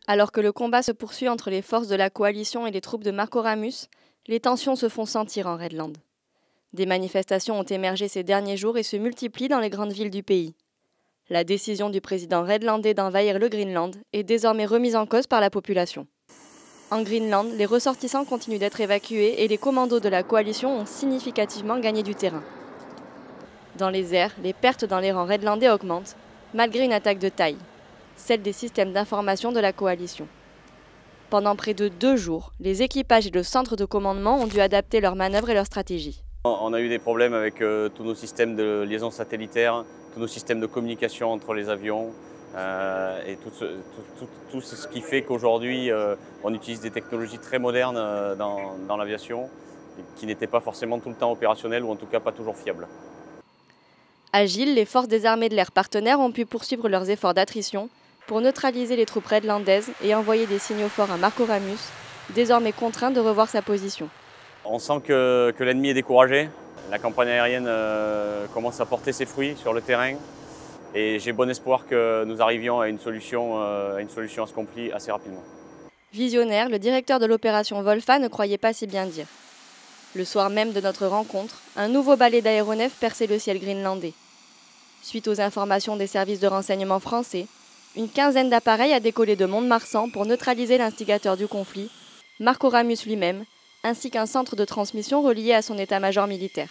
Alors que le combat se poursuit entre les forces de la coalition et les troupes de Marco Ramus, les tensions se font sentir en Redland. Des manifestations ont émergé ces derniers jours et se multiplient dans les grandes villes du pays. La décision du président redlandais d'envahir le Greenland est désormais remise en cause par la population. En Greenland, les ressortissants continuent d'être évacués et les commandos de la coalition ont significativement gagné du terrain. Dans les airs, les pertes dans les rangs redlandais augmentent, malgré une attaque de taille, celle des systèmes d'information de la coalition. Pendant près de 2 jours, les équipages et le centre de commandement ont dû adapter leurs manœuvres et leurs stratégies. On a eu des problèmes avec tous nos systèmes de liaison satellitaire, tous nos systèmes de communication entre les avions et tout ce qui fait qu'aujourd'hui on utilise des technologies très modernes dans l'aviation qui n'étaient pas forcément tout le temps opérationnelles ou en tout cas pas toujours fiables. Agiles, les forces des armées de l'air partenaires ont pu poursuivre leurs efforts d'attrition pour neutraliser les troupes redlandaises et envoyer des signaux forts à Marco Ramus, désormais contraint de revoir sa position. On sent que l'ennemi est découragé. La campagne aérienne commence à porter ses fruits sur le terrain et j'ai bon espoir que nous arrivions à une solution à ce conflit assez rapidement. Visionnaire, le directeur de l'opération Wolfa ne croyait pas si bien dire. Le soir même de notre rencontre, un nouveau balai d'aéronefs perçait le ciel greenlandais. Suite aux informations des services de renseignement français, une quinzaine d'appareils a décollé de Mont-de-Marsan pour neutraliser l'instigateur du conflit, Marco Ramus lui-même, ainsi qu'un centre de transmission relié à son état-major militaire.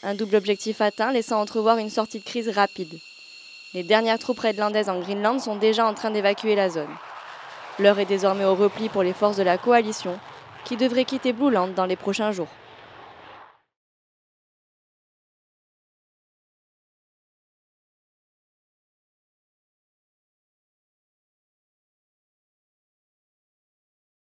Un double objectif atteint, laissant entrevoir une sortie de crise rapide. Les dernières troupes redlandaises en Greenland sont déjà en train d'évacuer la zone. L'heure est désormais au repli pour les forces de la coalition, qui devraient quitter Blue Land dans les prochains jours.